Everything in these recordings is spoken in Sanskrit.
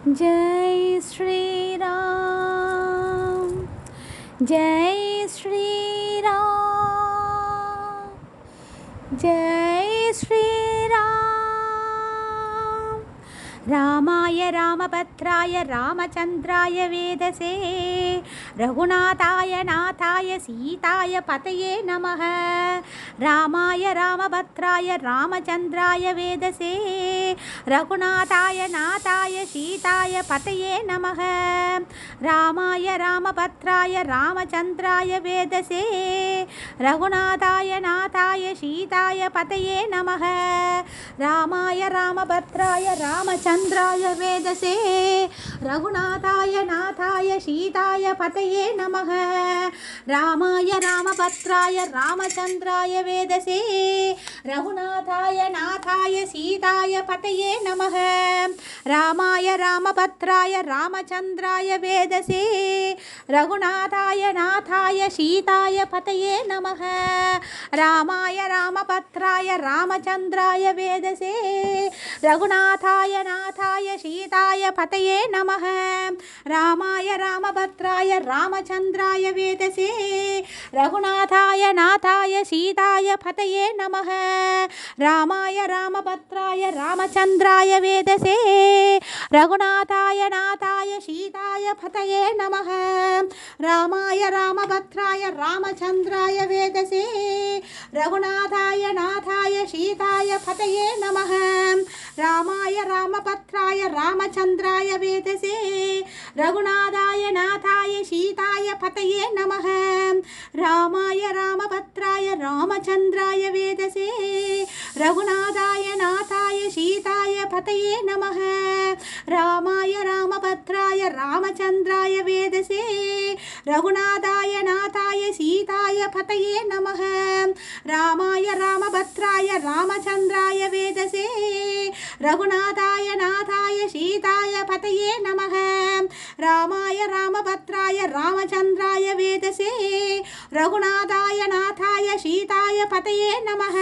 जय श्री राम। जय श्री राम। जय श्री राम। रामाय रामभद्राय रामचंद्राय वेदसे रघुनाथाय नाथाय सीताय पतये नमः। रामाय रामभद्राय रामचंद्राय वेदसे रघुनाथाय नाथाय सीताय पतये नमः। रामाय रामभद्राय रामचंद्राय वेदसे रघुनाथाय नाथाय सीताय पतये नमः। रामाय रामभद्राय रामचंद्राय वेदसे रघुनाथाय नाथाय सीताय पतये नमः। रामाय रामभद्राय रामचंद्राय वेदसे रघुनाथाय नाथाय सीताय पतये नमः। रामाय रामभद्राय रामचंद्राय वेदसे रघुनाथाय नाथाय सीताय पतये नमः। रामाय रामभद्राय रामचंद्राय वेदसे रघुनाथाय नाथाय सीताय पतये नमः। रामाय रामभद्राय रामचंद्राय वेदसे रघुनाथाय नाथाय सीताय पतये नमः। रामाय रामभद्राय रामचंद्राय वेदसे रघुनाथाय नाथाय सीताय पतये नमः। रामाय रामभद्राय रामचंद्राय वेदसे रघुनाथाय नाथाय सीताय पतये नमः। रामाय रामभद्राय रामचंद्राय वेदसे रघुनाथाय नाथाय सीताय पतये नमः। रामाय रामभद्राय रामचंद्राय वेदसे रघुनाथाय नाथाय सीताय पतये नमः। रामाय रामभद्राय रामचंद्राय वेदसे रघुनाथाय नाथाय सीताय पतये नमः। रामाय रामभद्राय रामचंद्राय वेदसे रघुनाथाय नाथाय सीताय पतये नमः। रामाय रामभद्राय रामचंद्राय वेदसे रघुनाथाय नाथाय सीताय पतये नमः। रामाय रामभद्राय रामचंद्राय वेदसे रघुनाथाय नाथाय सीताय पतये नमः।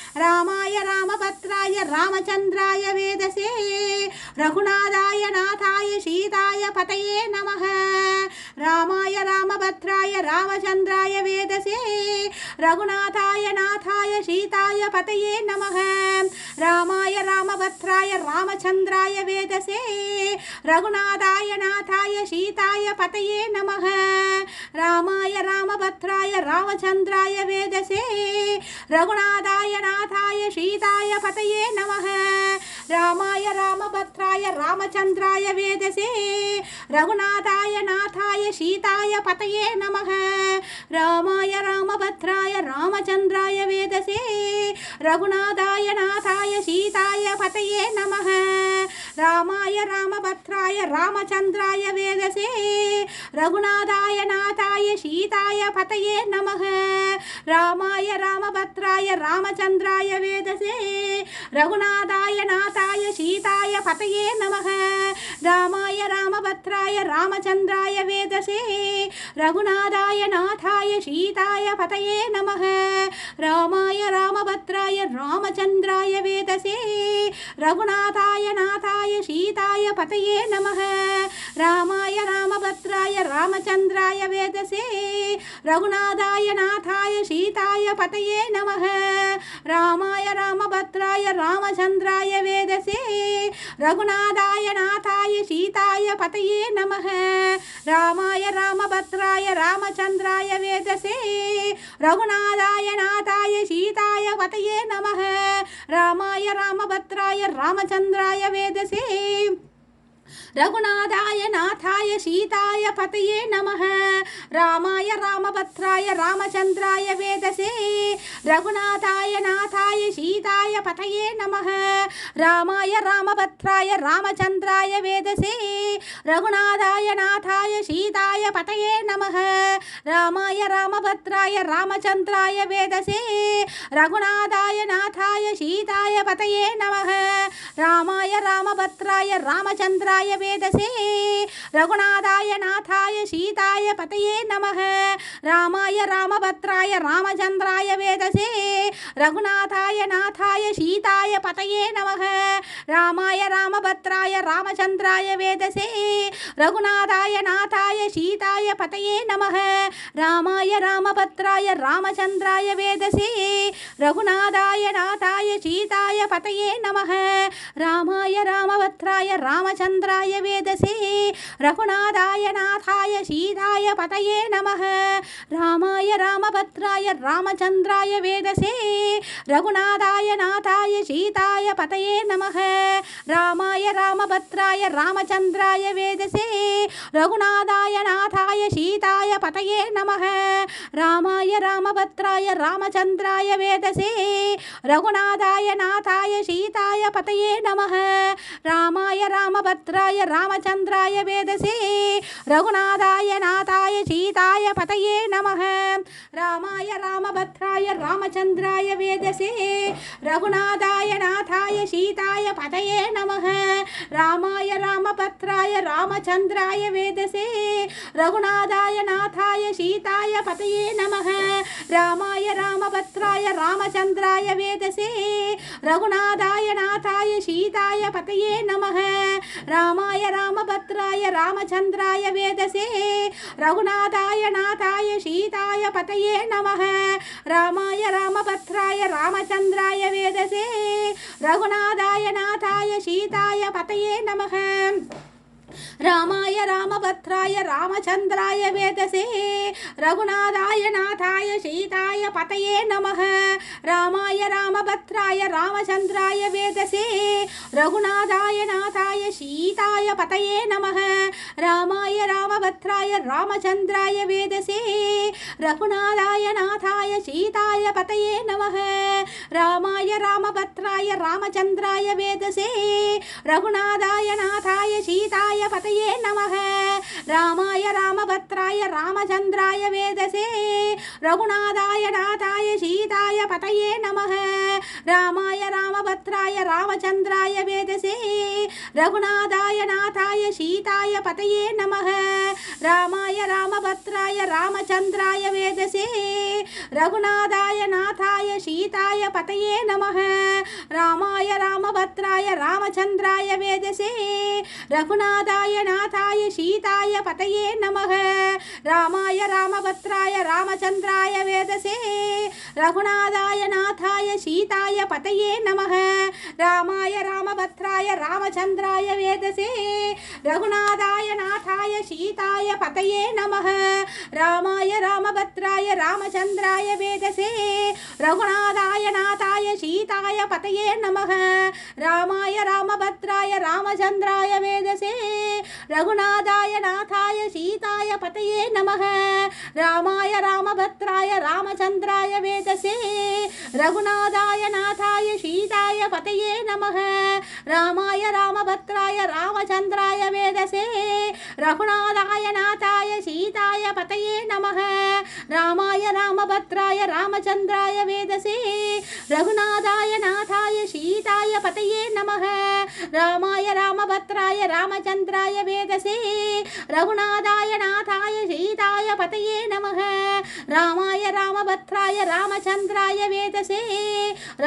रामाय रामभद्राय रामचंद्राय वेदसे रघुनाथाय नाथाय सीताय पतये नमः। रामाय रामभद्राय रामचंद्राय वेदसे रघुनाथाय नाथाय सीताय पतये नमः। रामाय रामभद्राय रामचंद्राय वेदसे रघुनाथाय नाथाय सीताय पतये नमः। रामाय रामभद्राय रामचंद्राय वेदसे रघुनाथाय नाथाय सीताय पतये नमः। रामाय रामभद्राय रामचंद्राय वेदसे रघुनाथाय नाथाय सीताय पतये नमः। रामाय रामभद्राय रामचंद्राय वेदसे रघुनाथाय नाथाय सीताय पतये नमः। रामाय रामभद्राय रामचंद्राय वेदसे रघुनाथाय नाथाय सीताय पतये नमः। रामाय रामभद्राय रामचंद्राय वेदसे रघुनाथाय नाथाय सीताय पतये नमः। रामाय रामभद्राय रामचंद्राय वेदसे रघुनाथाय नाथाय सीताय पतये नमः। रामाय रामभद्राय रामचंद्राय वेदसे रघुनाथाय नाथाय सीताय पतये नमः। रामाय रामभद्राय रामचंद्राय वेदसे रघुनाथाय नाथाय सीताय पतये नमः। रामाय रामभद्राय रामचंद्राय वेदसे रघुनाथाय नाथाय सीताय पतये नमः। रामाय रामभद्राय रामचंद्राय वेदसे रघुनाथाय नाथाय सीताय पतये नमः। रामाय रामभद्राय रामचंद्राय वेदसे रघुनाथाय नाथाय सीताय पतये नमः। रामाय रामभद्राय रामचंद्राय वेदसे रघुनाथाय नाथाय सीताय पतये नमः। रामाय रामभद्राय रामचंद्राय वेदसे रघुनाथाय नाथाय सीताय पतये नमः। रामाय रामभद्राय रामचंद्राय वेदसे रघुनाथाय नाथाय सीताय पतये नमः रामाय रामभद्राय रामचंद्राय वेदसे रघुनाथाय नाथाय सीताय पतये नमः रामाय रामभद्राय रामचंद्राय वेदसे रघुनाथाय नाथाय सीताय पतये नमः रामाय रामभद्राय रामचंद्राय वेदसे रघुनाथाय नाथाय सीताय पतये नमः रामाय रामभद्राय रामचंद्राय वेदसे रघुनाथाय नाथाय सीताय पतये नमः रामाय रामभद्राय रामचंद्राय वेदसे रघुनाथाय नाथाय सीताय पतये नमः रामाय रामभद्राय रामचंद्राय वेदसे रघुनाथाय नाथाय सीताय पतये नमः रामाय रामभद्राय रामचंद्राय वेदसे रघुनाथाय नाथाय सीताय पतये नमः रामाय रामभद्राय रामचंद्राय वेदसे रघुनाथाय नाथाय सीताय पतये नमः रामाय रामभद्राय रामचंद्राय वेदसे रघुनाथाय नाथाय सीताय पतये नमः रामाय रामभद्राय रामचंद्राय वेदसे रघुनाथाय नाथाय सीताय पतये नमः रामाय रामभद्राय रामचंद्राय वेदसे रघुनाथाय नाथाय सीताय पतये नमः रामाय रामभद्राय रामचंद्राय वेदसे रघुनाथाय नाथाय सीताय पतये नमः रामाय रामभद्राय रामचंद्राय वेदसे रघुनाथाय नाथाय सीताय पतये नमः रामाय रामभद्राय रामचंद्राय वेदसे रघुनाथाय नाथाय सीताय पतये नमः रामाय रामभद्राय रामचंद्राय वेदसे रघुनाथाय नाथाय सीताय पतये नमः रामाय रामभद्राय रामचंद्राय वेदसे रघुनाथाय नाथाय सीताय पतये नमः रामाय रामभद्राय रामचंद्राय वेदसे रघुनाथाय नाथाय सीताय पतये नमः रामाय रामभद्राय रामचंद्राय वेदसे रघुनाथाय नाथाय सीताय पतये नमः रामाय रामभद्राय रामचंद्राय वेदसे रघुनाथाय नाथाय सीताय पतये नमः रामाय रामभद्राय रामचंद्राय वेदसे रघुनाथाय नाथाय सीताय पतये नमः रामाय रामभद्राय रामचंद्राय वेदसे रघुनाथाय नाथाय सीताय पतये नमः रामाय रामभद्राय रामचंद्राय वेदसे रघुनाथाय नाथाय सीताय पतये नमः रामाय रामभद्राय रामचंद्राय वेदसे रघुनाथाय नाथाय सीताय पतये नमः रामाय रामभद्राय रामचंद्राय वेदसे रघुनाथाय नाथाय सीताय पतये नमः रामाय रामभद्राय रामचंद्राय वेदसे रघुनाथाय नाथाय सीताय पतये नमः रामाय रामभद्राय रामचंद्राय वेदसे रघुनाथाय नाथाय सीताय पतये नमः रामाय रामभद्राय रामचंद्राय वेदसे रघुनाथाय नाथाय सीताय पतये नमः रामाय रामभद्राय रामचंद्राय वेदसे रघुनाथाय नाथाय सीताय पतये नमः रामाय रामभद्राय रामचंद्राय वेदसे रघुनाथाय नाथाय सीताय पतये नमः रामाय रामभद्राय रामचंद्राय वेदसे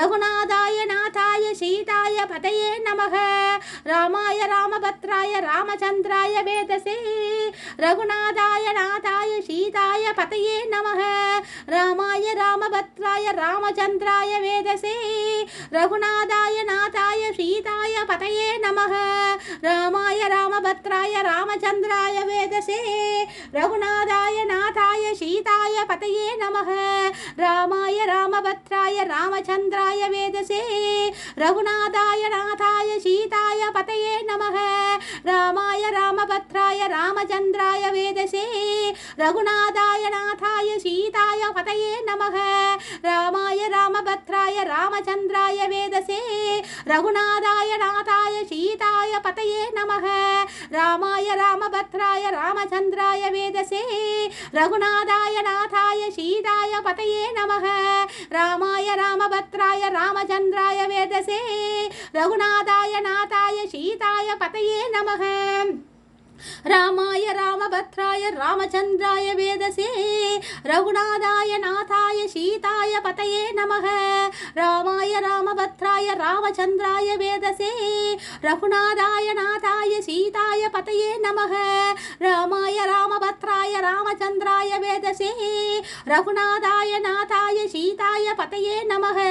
रघुनाथाय नाथाय सीताय पतये नमः रामाय रामभद्राय रामचंद्राय वेदसे रघुनाथाय नाथाय सीताय पतये नमः रामाय रामभद्राय रामचंद्राय वेदसे रघुनाथाय नाथाय सीताय पतये नमः रामाय रामभद्राय रामचंद्राय वेदसे रघुनाथाय नाथाय सीताय पतये नमः रामाय रामभद्राय रामचंद्राय वेदसे रघुनाथाय नाथाय सीताय पतये नमः रामाय रामाय रामभद्राय रामचन्द्राय वेदसे रघुनाथाय नाथाय सीताय पतये नमः रामाय रामभद्राय रामचन्द्राय वेदसे रघुनाथाय नाथाय सीताय पतये नमः रामाय रामभद्राय रामचन्द्राय वेदसे रघुनाथाय नाथाय सीताय पतये नमः रामाय रामभद्राय रामचन्द्राय वेदसे रघुनाथाय नाथाय सीताय पतये नमः रामाय रामभद्राय रामचन्द्राय वेदसे रघुनाथाय नाथाय सीताय पतये नमः रामाय रामभद्राय रामचन्द्राय वेदसे रघुनाथाय नाथाय सीताय पतये नमः रामाय रामभद्राय रामचन्द्राय वेदसे रघुनाथाय नाथाय सीताय पतये नमः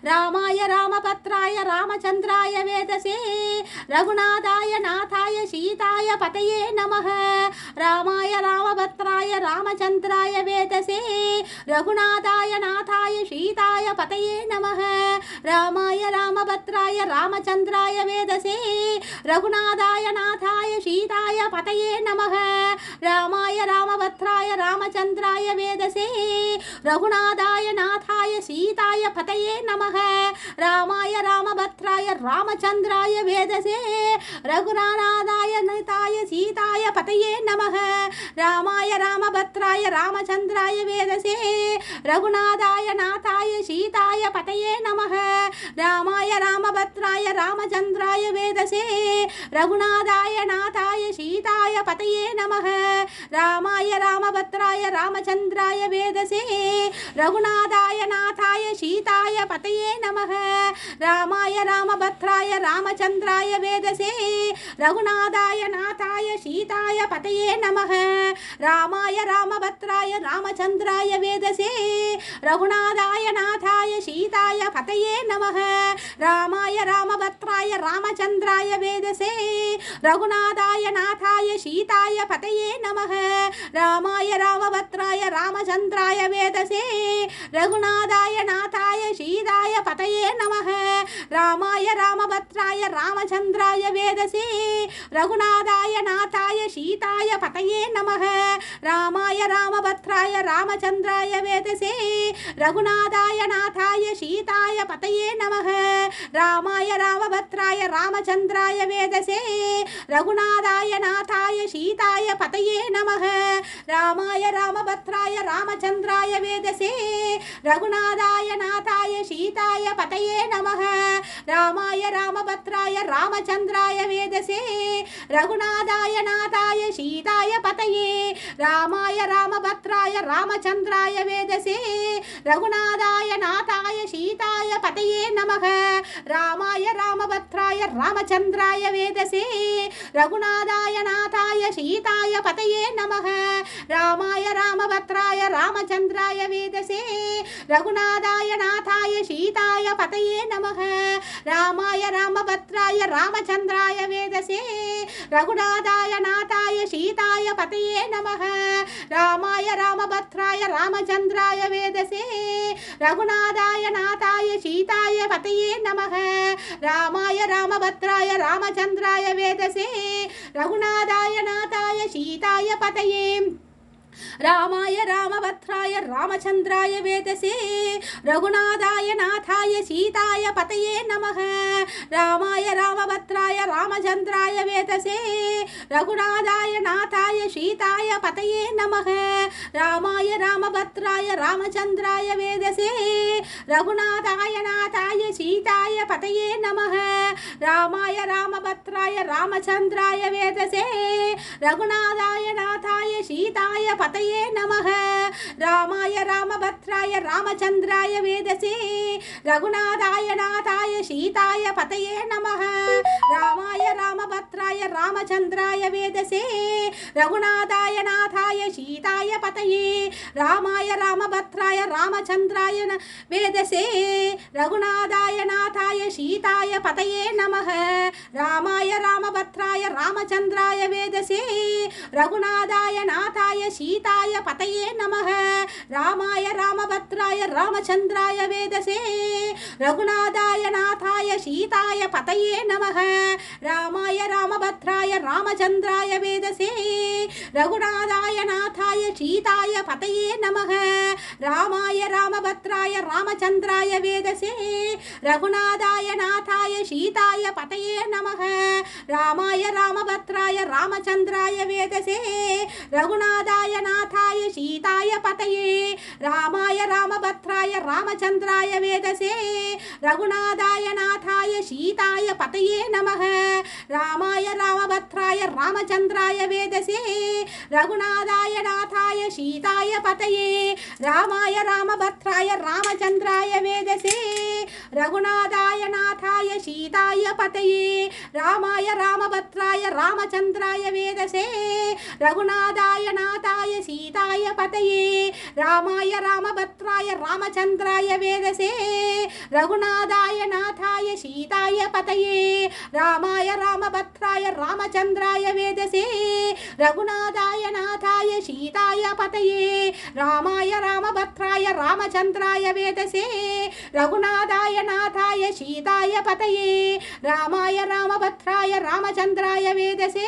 रामाय रामभद्राय रामचन्द्राय वेदसे रघुनाथाय नाथाय सीताय पतये नमः रामाय रामभद्राय रामचन्द्राय वेदसे रघुनाथाय नाथाय सीताय पतये नमः रामाय रामभद्राय रामचन्द्राय वेदसे रघुनाथाय नाथाय सीताय पतये नमः रामाय रामभद्राय रामचन्द्राय वेदसे रघुनाथाय नाथाय सीताय पतये नमः रामाय रामभद्राय रामचन्द्राय वेदसे रघुनाथाय नाथाय सीताय पतये नमः रामाय रामभद्राय रामचन्द्राय वेदसे रघुनाथाय नाथाय सीताय पतये नमः रामाय रामभद्राय रामचन्द्राय वेदसे रघुनाथाय नाथाय सीताय पतये नमः रामाय रामभद्राय रामचन्द्राय वेदसे रघुनाथाय नाथाय सीताय पतये नमः रामाय रामभद्राय रामचन्द्राय वेदसे रघुनाथाय नाथाय सीताय पतये नमः रामाय रामभद्राय रामचन्द्राय वेदसे रघुनाथाय नाथाय सीताय पतये नमः रामाय रामभद्राय रामचन्द्राय वेदसे रघुनाथाय नाथाय सीताय पतये नमः रामाय रामभद्राय रामचन्द्राय वेदसे रघुनाथाय नाथाय सीताय पतये नमः रामाय रामभद्राय रामचन्द्राय वेदसे रघुनाथाय नाथाय सीताय पतये नमः रामाय रामभद्राय रामचन्द्राय वेदसे रघुनाथाय नाथाय सीताय पतये नमः रामाय रामभद्राय रामचन्द्राय वेदसे रघुनाथाय नाथाय सीताय पतये नमः रामाय रामभद्राय रामचन्द्राय वेदसे रघुनाथाय नाथाय सीताय पतये नमः रामाय रामभद्राय रामचन्द्राय वेदसे रघुनाथाय नाथाय सीताय पतये रामाय रामभद्राय रामचन्द्राय वेदसे रघुनाथाय नाथाय सीताय पतये नमः रामाय रामभद्राय रामचन्द्राय वेदसे रघुनाथाय नाथाय सीताय पतये नमः रामाय रामभद्राय रामचन्द्राय वेदसे रघुनाथाय नाथाय सीताय पतये नमः रामाय रामभद्राय रामचन्द्राय वेदसे रघुनाथाय नाथाय सीताय पतये नमः रामाय रामभद्राय रामचन्द्राय वेदसे रघुनाथाय नाथाय सीताय पतये नमः रामाय रामभद्राय रामचन्द्राय वेदसे रघुनाथाय नाथाय सीताय पतये रामाय रामभद्राय रामचन्द्राय वेदसे रघुनाथाय नाथाय सीताय पतये नमः रामाय रामभद्राय रामचन्द्राय वेदसे रघुनाथाय नाथाय सीताय पतये नमः रामाय रामभद्राय रामचन्द्राय वेदसे रघुनाथाय नाथाय सीताय पतये नमः रामाय रामभद्राय रामचन्द्राय वेदसे रघुनाथाय नाथाय सीताय पतये नमः रामाय रामभद्राय रामचन्द्राय वेदसे रघुनाथाय नाथाय सीताय पतये नमः रामाय रामभद्राय रामचन्द्राय वेदसे रघुनाथाय नाथाय सीताय पतये रामाय रामभद्राय रामचन्द्राय वेदसे रघुनाथाय नाथाय सीताय पतये नमः रामाय रामभद्राय रामचन्द्राय वेदसे रघुनाथाय नाथाय सीताय पतये नमः रामाय रामभद्राय रामचन्द्राय वेदसे रघुनाथाय नाथाय सीताय पतये नमः रामाय रामभद्राय रामभद्राय रामचन्द्राय वेदसे रघुनाथाय नाथाय सीताय पतये नमः रामाय रामभद्राय रामचन्द्राय वेदसे रघुनाथाय नाथाय सीताय पतये नमः रामाय रामभद्राय रामचन्द्राय वेदसे रघुनाथाय नाथाय सीताय पतये रामाय रामभद्राय रामचन्द्राय वेदसे रघुनाथाय नाथाय सीताय पतये नमः रामाय रामभद्राय रामचन्द्राय वेदसे रघुनाथाय नाथाय सीताय पतये रामाय रामभद्राय रामचन्द्राय वेदसे रघुनाथाय नाथाय सीताय पतये रामाय रामभद्राय रामचन्द्राय वेदसे रघुनाथाय नाथाय सीताय पतये रामाय रामभद्राय रामचन्द्राय वेदसे रघुनाथाय नाथाय सीताय पतये रामाय रामभद्राय रामचन्द्राय वेदसे रघुनाथाय नाथाय सीताय पतये रामाय रामभद्राय रामचन्द्राय वेदसे रघुनाथाय नाथाय सीताय पतये रामाय रामभद्राय रामचन्द्राय वेदसे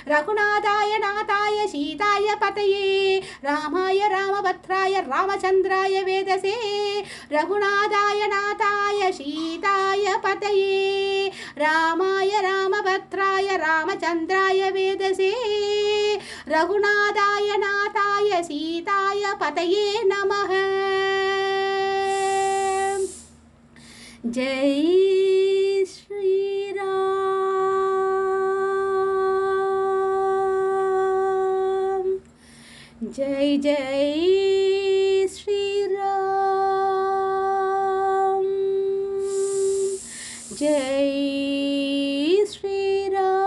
रघुनाथाय नाथाय सीताय पतये रामाय रामभद्राय रामचन्द्राय वेदसे रघुनाथाय नाथाय सीताय पतये रामाय रामभद्राय रामचन्द्राय वेदसे रघुनाथाय नाथाय सीताय पतये नमः। जय श्री राम जय जय श्री राम जय श्री राम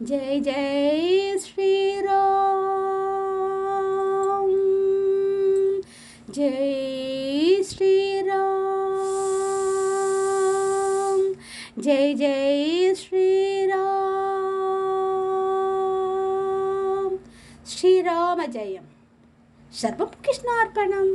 जय जय श्री राम जय श्री राम जय जय श्री राम श्रीराम जयम सर्वं कृष्णार्पणम्।